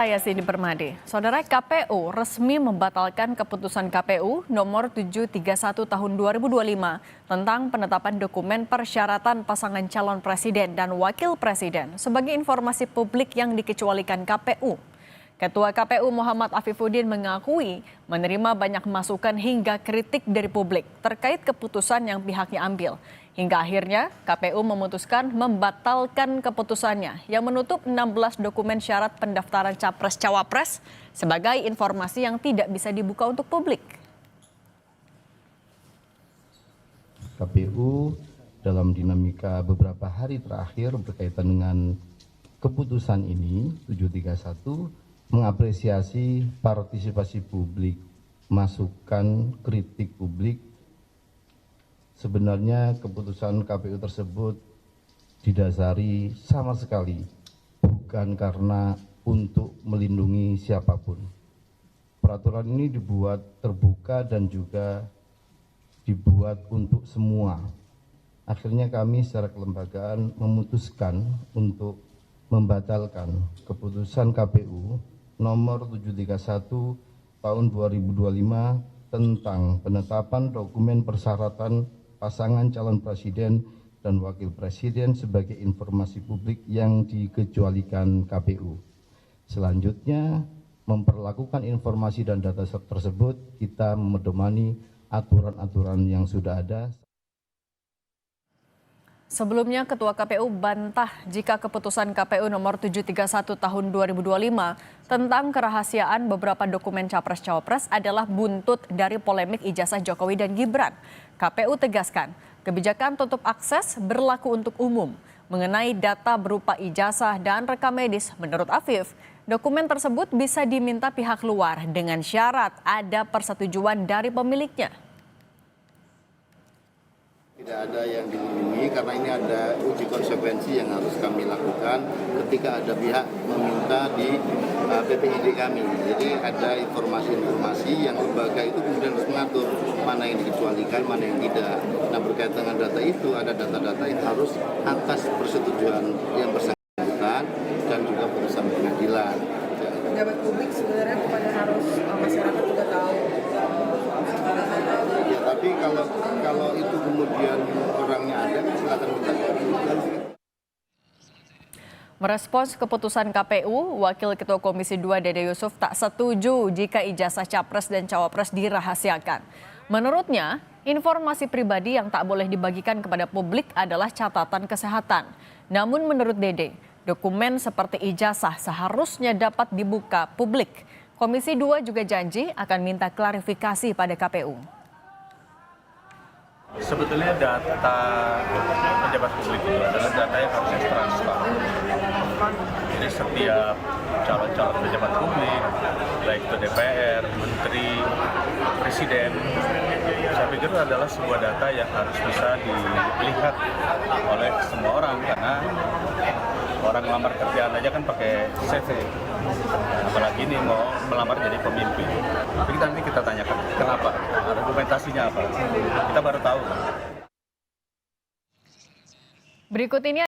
Saya Sini Permadi. Saudara, KPU resmi membatalkan keputusan KPU nomor 731 tahun 2025 tentang penetapan dokumen persyaratan pasangan calon presiden dan wakil presiden sebagai informasi publik yang dikecualikan KPU. Ketua KPU Muhammad Afifuddin mengakui menerima banyak masukan hingga kritik dari publik terkait keputusan yang pihaknya ambil. Hingga akhirnya KPU memutuskan membatalkan keputusannya yang menutup 16 dokumen syarat pendaftaran Capres-Cawapres sebagai informasi yang tidak bisa dibuka untuk publik. KPU dalam dinamika beberapa hari terakhir berkaitan dengan keputusan ini 731 mengapresiasi partisipasi publik, masukan kritik publik. Sebenarnya keputusan KPU tersebut didasari sama sekali bukan karena untuk melindungi siapapun. Peraturan ini dibuat terbuka dan juga dibuat untuk semua. Akhirnya kami secara kelembagaan memutuskan untuk membatalkan keputusan KPU nomor 731 tahun 2025 tentang penetapan dokumen persyaratan pasangan calon presiden dan wakil presiden sebagai informasi publik yang dikecualikan KPU. Selanjutnya, memperlakukan informasi dan data tersebut kita memedomani aturan-aturan yang sudah ada. Sebelumnya, Ketua KPU bantah jika keputusan KPU nomor 731 tahun 2025 tentang kerahasiaan beberapa dokumen Capres-Cawapres adalah buntut dari polemik ijazah Jokowi dan Gibran. KPU tegaskan, kebijakan tutup akses berlaku untuk umum. Mengenai data berupa ijazah dan rekam medis, menurut Afif, dokumen tersebut bisa diminta pihak luar dengan syarat ada persetujuan dari pemiliknya. Tidak ada yang dilindungi karena ini ada uji konsekuensi yang harus kami lakukan ketika ada pihak meminta di PPID kami. Jadi ada informasi-informasi yang lembaga itu kemudian harus mengatur mana yang dikecualikan, mana yang tidak. Nah, berkaitan dengan data itu ada data-data yang harus atas persetujuan yang bersangkutan dan juga putusan pengadilan. Pejabat publik sebenarnya kepada harus masyarakat juga tahu. Ya, tapi kalau itu kemudian orangnya ada, silakan kita klarifikasi. Merespons keputusan KPU, Wakil Ketua Komisi 2 Dede Yusuf tak setuju jika ijazah Capres dan Cawapres dirahasiakan. Menurutnya, informasi pribadi yang tak boleh dibagikan kepada publik adalah catatan kesehatan. Namun menurut Dede, dokumen seperti ijazah seharusnya dapat dibuka publik. Komisi 2 juga janji akan minta klarifikasi pada KPU. Sebetulnya data pejabat publik itu adalah data yang harusnya transparan. Jadi setiap calon-calon pejabat publik, baik itu DPR, Menteri, Presiden, saya pikir adalah sebuah data yang harus bisa dilihat oleh semua orang karena orang melamar kerjaan aja kan pakai CV, apalagi ini mau melamar jadi pemimpin. Tapi nanti kita tanyakan kenapa, argumentasinya apa, kita baru tahu. Berikut ini